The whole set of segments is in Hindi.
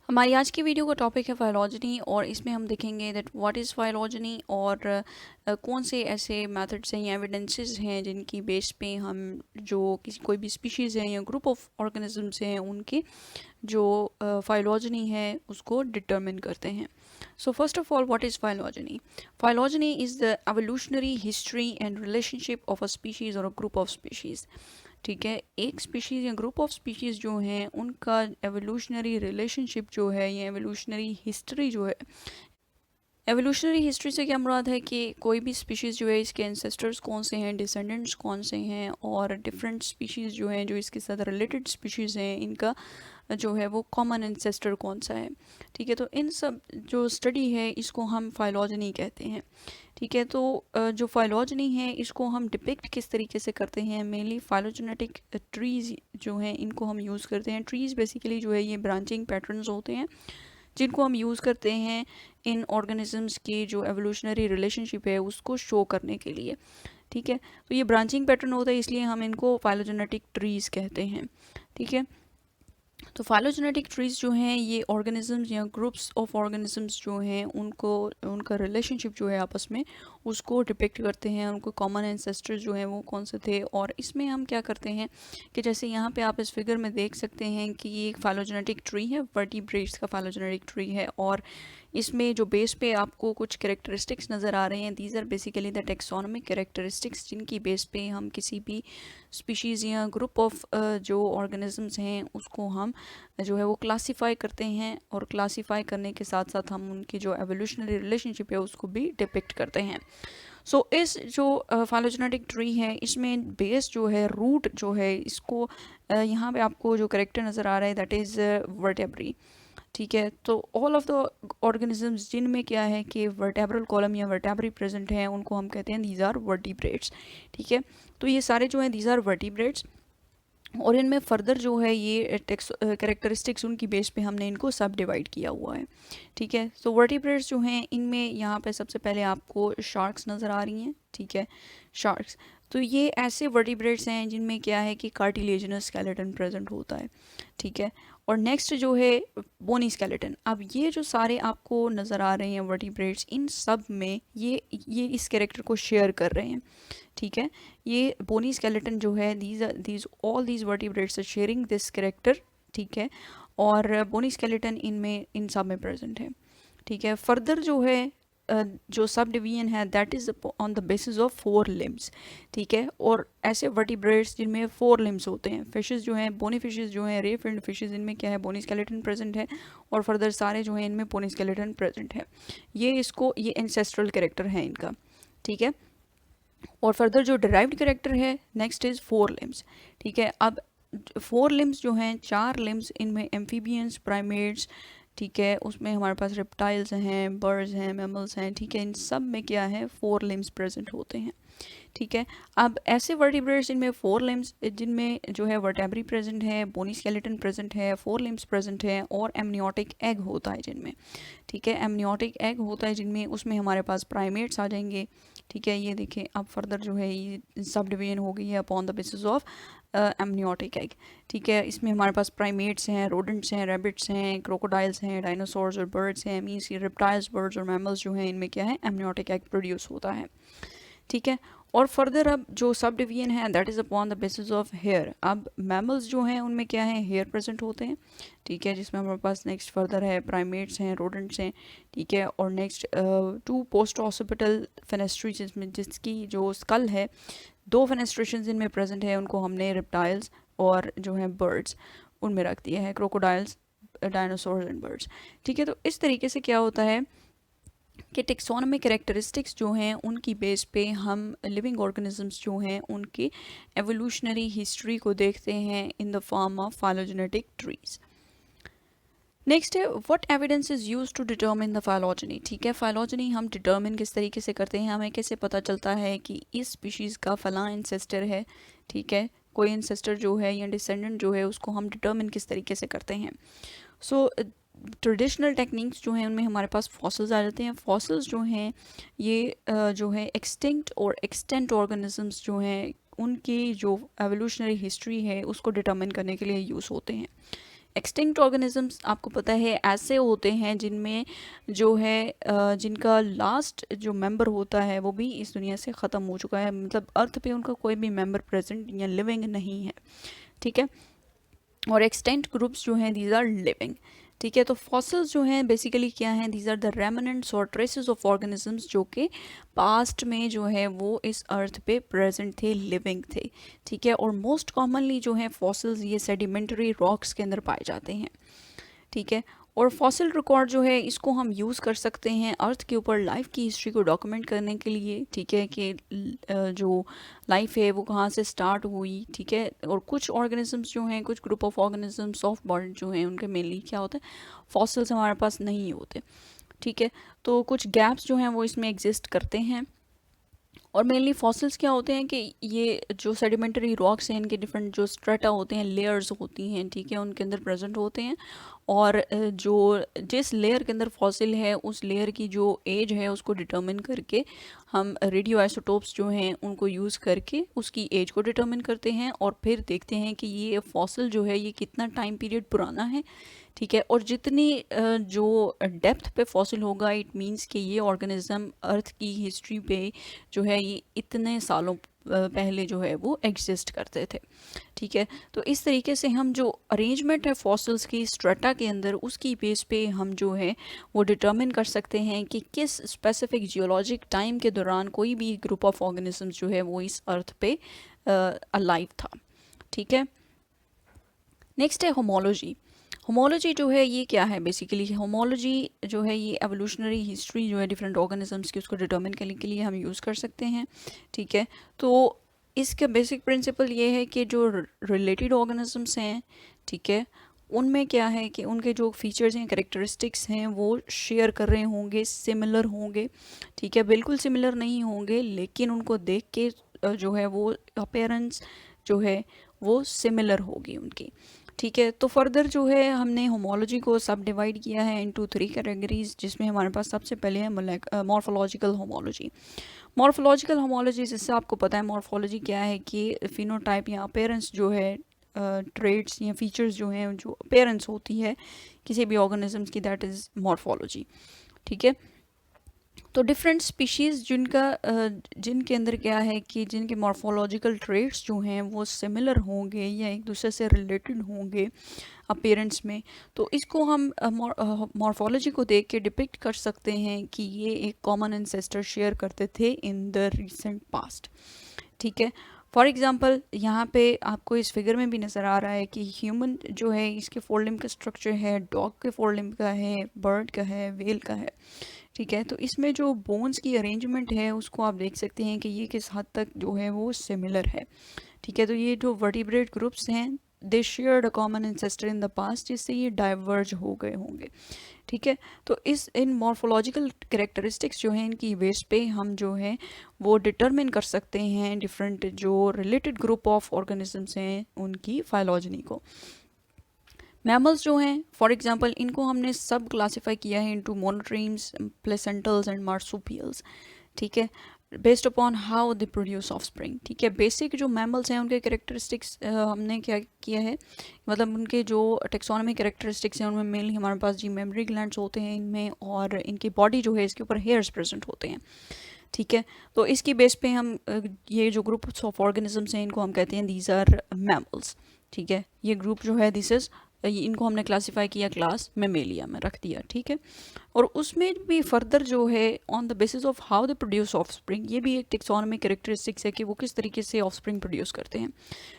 हमारी आज की वीडियो का टॉपिक है फाइलॉजेनी और इसमें हम देखेंगे दैट व्हाट इज़ फाइलॉजेनी और कौन से ऐसे मेथड्स हैं या एविडेंसेस हैं जिनकी बेस पे हम जो किसी कोई भी स्पीशीज़ हैं या ग्रुप ऑफ ऑर्गेनिजम्स हैं उनकी जो फाइलॉजेनी है उसको डिटरमिन करते हैं। So first of all what is phylogeny? Phylogeny is the evolutionary history and relationship of a species और अ ग्रुप ऑफ स्पीशीज़। ठीक है, एक स्पीशीज़ या ग्रुप ऑफ स्पीशीज़ जो हैं उनका एवोल्यूशनरी रिलेशनशिप जो है या एवोल्यूशनरी हिस्ट्री जो है, एवोल्यूशनरी हिस्ट्री से क्या मुराद है कि कोई भी स्पीशीज़ जो है इसके एंसेस्टर्स कौन से हैं, डिसेंडेंट्स कौन से हैं और डिफरेंट स्पीशीज़ जो हैं जो इसके साथ रिलेटेड स्पीशीज़ हैं इनका जो है वो कॉमन एंसेस्टर कौन सा है। ठीक है, तो इन सब जो स्टडी है इसको हम फाइलॉजेनी कहते हैं। ठीक है, तो जो फाइलॉजेनी है इसको हम डिपिक्ट किस तरीके से करते हैं, मेनली फाइलोजेनेटिक ट्रीज़ जो हैं इनको हम यूज़ करते हैं। ट्रीज़ बेसिकली जो है ये ब्रांचिंग पैटर्न्स होते हैं जिनको हम यूज़ करते हैं इन ऑर्गेनिजम्स की जो एवोल्यूशनरी रिलेशनशिप है उसको शो करने के लिए। ठीक है, तो ये ब्रांचिंग पैटर्न होता है इसलिए हम इनको फाइलोजेनेटिक ट्रीज़ कहते हैं। ठीक है, तो फाइलोजेनेटिक ट्रीज जो हैं ये ऑर्गेनिजम्स या ग्रुप्स ऑफ ऑर्गेनिजम्स जो हैं उनको उनका रिलेशनशिप जो है आपस में उसको डिपिक्ट करते हैं, उनको कॉमन एंसेस्टर्स जो हैं वो कौन से थे। और इसमें हम क्या करते हैं कि जैसे यहाँ पे आप इस फिगर में देख सकते हैं कि ये एक फाइलोजेनेटिक ट्री है, वर्टिब्रेट्स का फाइलोजेनेटिक ट्री है और इसमें जो बेस पे आपको कुछ कैरेक्टरिस्टिक्स नज़र आ रहे हैं, these are basically the taxonomic characteristics जिनकी बेस पे हम किसी भी स्पीशीज़ या ग्रुप ऑफ जो ऑर्गेनिजम्स हैं उसको हम जो है वो क्लासीफाई करते हैं और क्लासीफाई करने के साथ साथ हम उनकी जो एवोल्यूशनरी रिलेशनशिप है उसको भी डिपिक्ट करते हैं। सो इस जो फाइलोजेनेटिक ट्री है इसमें बेस जो है, रूट जो है, इसको यहाँ पे आपको जो करेक्टर नज़र आ रहा है दैट इज़ वर्टेब्री। ठीक है, तो ऑल ऑफ द ऑर्गेनिजम्स जिनमें क्या है कि वर्टेब्रल कॉलम या वर्टेब्री प्रेजेंट है उनको हम कहते हैं दीज आर वर्टिब्रेट्स। ठीक है, तो ये सारे जो हैं दीज आर वर्टिब्रेट्स और इनमें फर्दर जो है ये टेक्स कैरेक्टरिस्टिक्स उनकी बेस पे हमने इनको सब डिवाइड किया हुआ है। ठीक है, तो वर्टिब्रेट्स जो हैं इनमें यहाँ पे सबसे पहले आपको शार्क्स नज़र आ रही हैं। ठीक है, शार्क्स, तो ये ऐसे वर्टिब्रेट्स हैं जिनमें क्या है कि कार्टिलेजिनस स्केलेटन प्रेजेंट होता है। ठीक है, और नेक्स्ट जो है बोनी स्केलेटन। अब ये जो सारे आपको नज़र आ रहे हैं वर्टिब्रेट्स इन सब में ये इस कैरेक्टर को शेयर कर रहे हैं। ठीक है, ये बोनी स्केलेटन जो है these all these vertebrates are sharing this character. ठीक है, और बोनी स्केलेटन इनमें इन सब में प्रेजेंट है। ठीक है, फर्दर जो है जो सब डिवीजन है that is on the basis of 4 limbs. ठीक है, और ऐसे वर्टिब्रेट्स जिनमें 4 लिम्स होते हैं, फिशेस जो हैं, बोनी फिशेस जो हैं, रे फिल्ड फिशेस, इनमें क्या है बोनी स्केलेटन प्रेजेंट है और फर्दर सारे जो हैं इनमें बोनी स्केलेटन प्रेजेंट है। ये एंसेस्ट्रल कैरेक्टर है इनका। ठीक है, और फर्दर जो डिराइव्ड कैरेक्टर है नेक्स्ट इज़ 4 लिम्स। ठीक है, अब 4 लिम्स जो हैं, 4 लिम्स इनमें एम्फीबियंस, प्राइमेट्स, ठीक है, उसमें हमारे पास रेप्टाइल्स हैं, बर्ड्स हैं, मैमल्स हैं। ठीक है, इन सब में क्या है 4 लिम्स प्रेजेंट होते हैं। ठीक है, अब ऐसे वर्टिब्रेट्स जिनमें 4 लिम्स, जिनमें जो है वर्टेब्री प्रेजेंट है, बोनी स्केलेटन प्रेजेंट है, 4 लिम्स प्रेजेंट है और एमनियोटिक एग होता है जिनमें। ठीक है, एमनियोटिक एग होता है जिनमें, उसमें हमारे पास प्राइमेट्स आ जाएंगे। ठीक है, ये देखें अब फर्दर जो है ये सब डिवीजन हो गई है upon the basis of amniotic egg. ठीक है, इसमें हमारे पास प्राइमेट्स हैं, रोडेंट्स हैं, रैबिट्स हैं, क्रोकोडाइल्स हैं, डायनासोर्स और बर्ड्स हैं। मीन्स ये रेप्टाइल्स, बर्ड्स और मैमल्स जो हैं इनमें क्या है एमनियोटिक एग प्रोड्यूस होता है। ठीक है, और फर्दर अब जो सब डिवीजन है that is upon the basis of hair. अब मैमल्स जो हैं उनमें क्या है हेयर प्रेजेंट होते हैं। ठीक है, जिसमें हमारे पास नेक्स्ट फर्दर है प्राइमेट्स हैं, रोडेंट्स हैं। ठीक है, और नेक्स्ट 2 पोस्ट ऑसिपिटल फेनेस्ट्री जिसमें जिसकी जो स्कल है 2 फेनेस्ट्रेशन इनमें प्रेजेंट है, उनको हमने रेप्टाइल्स और जो है बर्ड्स उनमें रख दिया है, क्रोकोडाइल्स, डायनासोर्स एंड बर्ड्स। ठीक है, तो इस तरीके से क्या होता है कि टेक्सोनोमिक कैरेक्टरिस्टिक्स जो हैं उनकी बेस पे हम लिविंग ऑर्गेनिजम्स जो हैं उनकी एवोल्यूशनरी हिस्ट्री को देखते हैं in the form of phylogenetic trees. Next है what evidence is use to determine the phylogeny. ठीक है, फाइलॉजेनी हम डिटर्मिन किस तरीके से करते हैं, हमें कैसे पता चलता है कि इस स्पीशीज़ का फलां इंसेस्टर है। ठीक है, कोई इंसेस्टर जो है या डिसेंडेंट जो है उसको हम डिटर्मिन किस तरीके से करते हैं। सो ट्रेडिशनल टेक्निक्स जो हैं उनमें हमारे पास फॉसिल्स आ जाते हैं। फॉसिल्स जो हैं ये जो है एक्सटिंक्ट और एक्सटेंट ऑर्गेनिजम्स जो हैं उनकी जो एवोल्यूशनरी हिस्ट्री है उसको डिटर्मिन करने के लिए यूज़ होते हैं। एक्सटिंक्ट ऑर्गेनिजम्स आपको पता है ऐसे होते हैं जिनमें जो है जिनका लास्ट जो मेंबर होता है वो भी इस दुनिया से ख़त्म हो चुका है, मतलब अर्थ पे उनका कोई भी मेंबर प्रेजेंट या लिविंग नहीं है, ठीक है। और एक्सटेंट ग्रुप्स जो हैं दीज आर लिविंग, ठीक है। तो फॉसिल्स जो हैं बेसिकली क्या हैं, दीज आर द रेमिनेंट्स और ट्रेसेस ऑफ ऑर्गेनिजम्स जो कि पास्ट में जो है वो इस अर्थ पे प्रेजेंट थे, लिविंग थे, ठीक है। और मोस्ट कॉमनली जो है फॉसिल्स ये सेडिमेंट्री रॉक्स के अंदर पाए जाते हैं, ठीक है। और फॉसिल रिकॉर्ड जो है इसको हम यूज़ कर सकते हैं अर्थ के ऊपर लाइफ की हिस्ट्री को डॉक्यूमेंट करने के लिए, ठीक है, कि जो लाइफ है वो कहाँ से स्टार्ट हुई, ठीक है। और कुछ ऑर्गेनिजम्स जो हैं, कुछ group of organism soft body जो हैं उनके मेनली क्या होता है, फॉसिल्स हमारे पास नहीं होते, ठीक है। तो कुछ गैप्स जो हैं वो इसमें एग्जिस्ट करते हैं। और मेनली फॉसिल्स क्या होते हैं कि ये जो सेडिमेंटरी रॉक्स हैं इनके डिफरेंट जो स्ट्रेटा होते हैं, लेयर्स होती हैं, ठीक है, उनके अंदर प्रेजेंट होते हैं। और जो जिस लेयर के अंदर फॉसिल है उस लेयर की जो एज है उसको डिटर्मिन करके हम रेडियो आइसोटोप्स जो हैं उनको यूज़ करके उसकी एज को डिटर्मिन करते हैं और फिर देखते हैं कि ये फॉसिल जो है ये कितना टाइम पीरियड पुराना है, ठीक है। और जितनी जो डेप्थ पे फॉसिल होगा इट मींस कि ये ऑर्गेनिज्म अर्थ की हिस्ट्री पे जो है ये इतने सालों पहले जो है वो एग्जिस्ट करते थे, ठीक है। तो इस तरीके से हम जो अरेंजमेंट है फॉसिल्स की स्ट्रेटा के अंदर उसकी बेस पे हम जो है वो डिटर्मिन कर सकते हैं कि किस स्पेसिफिक जियोलॉजिक टाइम के दौरान कोई भी ग्रुप ऑफ ऑर्गेनिजम्स जो है वो इस अर्थ पे अलाइव था, ठीक है। नेक्स्ट है होमोलॉजी। होमोलॉजी जो है ये क्या है, बेसिकली होमोलॉजी जो है ये एवोल्यूशनरी हिस्ट्री जो है डिफरेंट ऑर्गेनिजम्स की उसको डिटर्मिन करने के लिए हम यूज़ कर सकते हैं, ठीक है। तो इसका बेसिक प्रिंसिपल ये है कि जो रिलेटेड ऑर्गेनिजम्स हैं, ठीक है, उनमें क्या है कि उनके जो फीचर्स हैं, कैरेक्टरिस्टिक्स हैं वो शेयर कर रहे होंगे, सिमिलर होंगे, ठीक है। बिल्कुल सिमिलर नहीं होंगे लेकिन उनको देख के जो है वो अपीयरेंस जो है वो सिमिलर होगी उनकी, ठीक है। तो फर्दर जो है हमने होमोलॉजी को सब डिवाइड किया है इनटू 3 कैटेगरीज, जिसमें हमारे पास सबसे पहले है मॉर्फोलॉजिकल होमोलॉजी। मॉर्फोलॉजिकल होमोलॉजी जिससे आपको पता है मॉर्फोलॉजी क्या है कि फिनोटाइप या अपीयरेंस जो है, ट्रेड्स या फीचर्स जो हैं, जो अपीयरेंस होती है किसी भी ऑर्गेनिजम्स की, दैट इज़ मॉर्फोलॉजी, ठीक है। तो डिफरेंट स्पीशीज़ जिनके अंदर क्या है कि जिनके मॉर्फोलॉजिकल ट्रेट्स जो हैं वो सिमिलर होंगे या एक दूसरे से रिलेटेड होंगे अपीयरेंस में, तो इसको हम मॉर्फोलॉजी को देख के डिपिक्ट कर सकते हैं कि ये एक कॉमन एंसेस्टर शेयर करते थे इन द रिसेंट पास्ट, ठीक है। फॉर एग्ज़ाम्पल यहाँ पे आपको इस फिगर में भी नज़र आ रहा है कि ह्यूमन जो है इसके फोर लिम्ब का स्ट्रक्चर है, डॉग के फोर लिम्ब का है, बर्ड का है, वेल का है, ठीक है। तो इसमें जो बोन्स की अरेंजमेंट है उसको आप देख सकते हैं कि ये किस हद तक जो है वो सिमिलर है, ठीक है। तो ये जो वर्टिब्रेट ग्रुप्स हैं दे shared a common ancestor in the past, जिससे ये डाइवर्ज हो गए होंगे, ठीक है। तो इन मॉर्फोलॉजिकल कैरेक्टरिस्टिक्स जो हैं इनकी बेस पे हम जो है वो डिटरमिन कर सकते हैं डिफरेंट जो रिलेटेड ग्रुप ऑफ ऑर्गेनिजम्स हैं उनकी फाइलॉजनी को। मैमल्स जो हैं फॉर एग्जांपल इनको हमने सब क्लासीफाई किया है इनटू मोनोट्रीम्स, प्लेसेंटल्स एंड मार्सुपियल्स, ठीक है, based upon how they produce offspring, ठीक है। बेसिक जो मैमल्स हैं उनके कैरेक्टरिस्टिक्स हमने क्या किया है, मतलब उनके जो टेक्सोनॉमी कैरेक्टरिस्टिक्स हैं उनमें मेनली हमारे पास जी मेमरी ग्लैंड्स होते हैं इनमें, और इनकी बॉडी जो है इसके ऊपर हेयर्स प्रेजेंट होते हैं, ठीक है। तो इसकी बेस पे हम ये जो ग्रुप्स ऑफ ऑर्गेनिजम्स हैं इनको हम कहते हैं दीज आर मैमल्स, ठीक है। ये ग्रुप जो है दिस इज़ इनको हमने क्लासीफाई किया क्लास मेमेलिया में रख दिया, ठीक है। और उसमें भी फर्दर जो है on the basis of how they produce offspring, ये भी एक टेक्सोनॉमिक कैरेक्टरिस्टिक्स है कि वो किस तरीके से ऑफस्प्रिंग प्रोड्यूस करते हैं,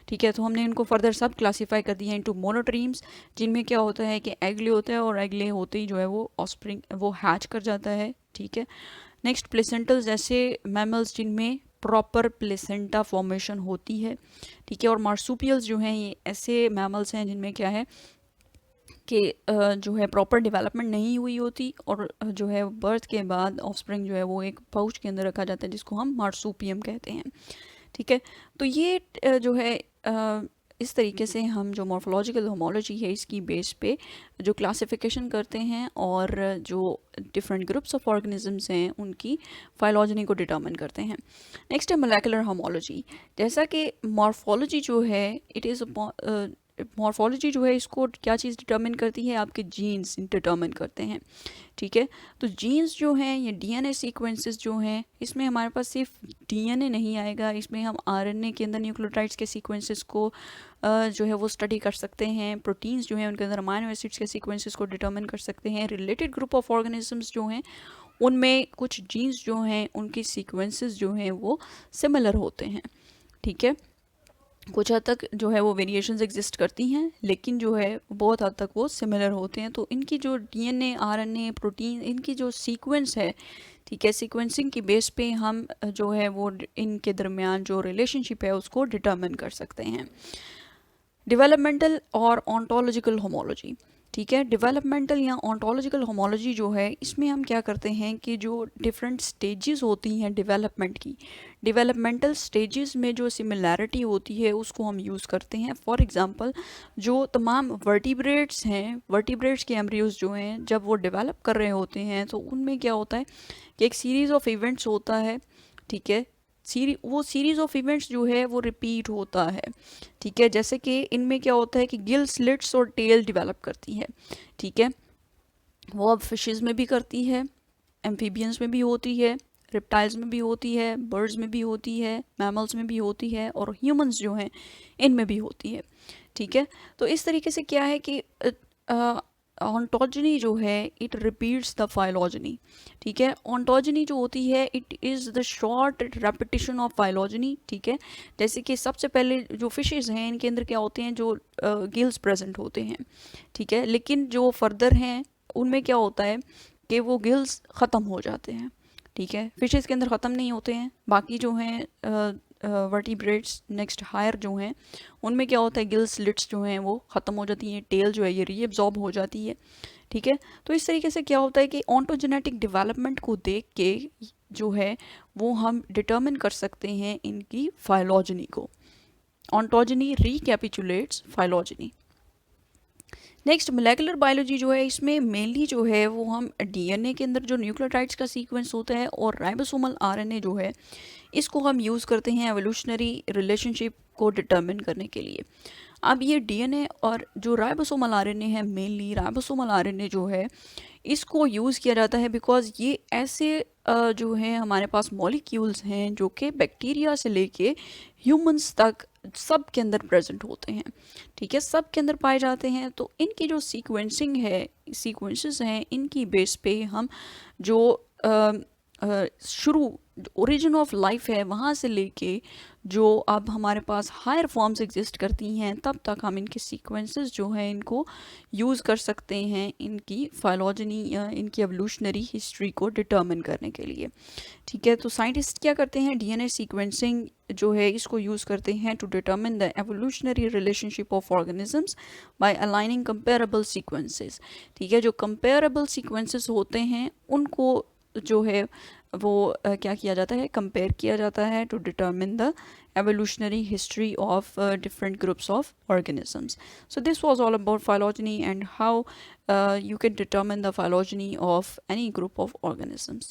ठीक है। तो हमने इनको फर्दर सब क्लासीफाई कर दिया इनटू मोनोट्रीम्स, जिनमें क्या होता है कि एग ले होता है और एग ले होते ही जो है वो ऑफस्प्रिंग वो हैच कर जाता है, ठीक है। नेक्स्ट प्लेसेंटल्स, ऐसे मैमल्स जिनमें प्रॉपर प्लेसेंटा फॉर्मेशन होती है, ठीक है। और मार्सुपियल्स जो हैं ये ऐसे मैमल्स हैं जिनमें क्या है कि जो है प्रॉपर डेवलपमेंट नहीं हुई होती और जो है बर्थ के बाद ऑफस्प्रिंग जो है वो एक पाउच के अंदर रखा जाता है जिसको हम मार्सुपियम कहते हैं, ठीक है। तो ये जो है इस तरीके से हम जो मॉर्फोलॉजिकल होमोलॉजी है इसकी बेस पे जो क्लासिफिकेशन करते हैं और जो डिफरेंट ग्रुप्स ऑफ ऑर्गेनिजम्स हैं उनकी फाइलॉजनी को डिटर्मिन करते हैं। नेक्स्ट है मोलेकुलर होमोलॉजी। जैसा कि मॉर्फोलॉजी जो है इट इज़ मॉर्फोलॉजी जो है इसको क्या चीज़ डिटर्मिन करती है, आपके जीन्स डिटर्मिन करते हैं, ठीक है। तो जीन्स जो हैं ये डीएनए सीक्वेंसेस जो हैं इसमें हमारे पास सिर्फ डीएनए नहीं आएगा, इसमें हम आरएनए के अंदर न्यूक्लियोटाइड्स के सीक्वेंसेस को जो है वो स्टडी कर सकते हैं, प्रोटीन्स जो हैं उनके अंदर अमाइनो एसिड्स के सीक्वेंसेस को डिटर्मिन कर सकते हैं, रिलेटेड ग्रुप ऑफ ऑर्गेनिजम्स जो हैं उनमें कुछ जीन्स जो हैं उनकी सीक्वेंसेस जो हैं वो सिमिलर होते हैं, ठीक है। कुछ हद तक जो है वो वेरिएशंस एग्जिस्ट करती हैं लेकिन जो है बहुत हद तक वो सिमिलर होते हैं। तो इनकी जो डीएनए आरएनए प्रोटीन इनकी जो सीक्वेंस है, ठीक है, सीक्वेंसिंग की बेस पे हम जो है वो इनके दरमियान जो रिलेशनशिप है उसको डिटर्मिन कर सकते हैं। डेवलपमेंटल और ऑन्टोलॉजिकल होमोलॉजी, ठीक है। डेवलपमेंटल या ऑन्टोलॉजिकल होमोलॉजी जो है इसमें हम क्या करते हैं कि जो डिफरेंट स्टेजेस होती हैं डेवलपमेंट की, डेवलपमेंटल स्टेजेस में जो सिमिलैरिटी होती है उसको हम यूज़ करते हैं। फॉर एग्जांपल जो तमाम वर्टिब्रेट्स हैं, वर्टिब्रेट्स के एम्ब्रियोज जो हैं जब वो डेवलप कर रहे होते हैं तो उनमें क्या होता है कि एक सीरीज़ ऑफ इवेंट्स होता है, ठीक है। वो सीरीज़ ऑफ इवेंट्स जो है वो रिपीट होता है, ठीक है। जैसे कि इनमें क्या होता है कि गिल स्लिट्स और टेल डेवलप करती है, ठीक है। वो अब फिशेस में भी करती है, एम्फीबियंस में भी होती है, रिप्टाइल्स में भी होती है, बर्ड्स में भी होती है, मैमल्स में भी होती है और ह्यूमंस जो हैं इनमें भी होती है, ठीक है। तो इस तरीके से क्या है कि ऑन्टोजनी जो है इट रिपीट्स द फाइलॉजनी, ठीक है। ऑन्टोजनी जो होती है it is the short repetition of phylogeny, ठीक है। जैसे कि सबसे पहले जो फिशेस हैं इनके अंदर क्या होते हैं, जो गिल्स प्रेजेंट होते हैं, ठीक है। लेकिन जो फर्दर हैं उनमें क्या होता है कि वो गिल्स ख़त्म हो जाते हैं, ठीक है। फिशेस के अंदर ख़त्म नहीं होते हैं, बाकी जो हैं वर्टिब्रेट्स नेक्स्ट हायर जो हैं उनमें क्या होता है गिल स्लिट्स जो हैं वो ख़त्म हो जाती हैं, टेल जो है ये रीअब्जॉर्ब हो जाती है, ठीक है। तो इस तरीके से क्या होता है कि ऑन्टोजेनेटिक डेवलपमेंट को देख के जो है वो हम डिटर्मिन कर सकते हैं इनकी फाइलॉजनी को। ऑन्टोजनी रिकैपिचुलेट्स फाइलॉजनी। नेक्स्ट मोलेकुलर बायोलॉजी जो है इसमें मेनली जो है वो हम डीएनए के अंदर जो न्यूक्लियोटाइड्स का सीक्वेंस होता है और राइबोसोमल आरएनए जो है इसको हम यूज़ करते हैं एवोल्यूशनरी रिलेशनशिप को डिटर्मिन करने के लिए। अब ये डीएनए और जो राइबोसोमल आरएनए है, मेनली राइबोसोमल आरएनए जो है इसको यूज़ किया जाता है बिकॉज ये ऐसे जो है हमारे पास मॉलिक्यूल्स हैं जो कि बैक्टीरिया से लेके ह्यूमंस तक सब के अंदर प्रेजेंट होते हैं, ठीक है, सब के अंदर पाए जाते हैं। तो इनकी जो सीक्वेंसिंग है, सीक्वेंसेस हैं, इनकी बेस पे हम जो शुरू ओरिजिन ऑफ लाइफ है वहाँ से लेके जो अब हमारे पास हायर फॉर्म्स एग्जिस्ट करती हैं तब तक हम इनके सीक्वेंसेस जो हैं इनको यूज़ कर सकते हैं इनकी फाइलॉजनी या इनकी एवोल्यूशनरी हिस्ट्री को डिटर्मिन करने के लिए, ठीक है। तो साइंटिस्ट क्या करते हैं, डीएनए सीक्वेंसिंग जो है इसको यूज़ करते हैं to determine the evolutionary relationship of organisms by aligning comparable sequences, ठीक है। जो कंपेरेबल सीक्वेंसेस होते हैं उनको जो है वो क्या किया जाता है, कंपेयर किया जाता है to determine the evolutionary history of different groups of organisms. So this was all about phylogeny and how you can determine the phylogeny of any group of organisms.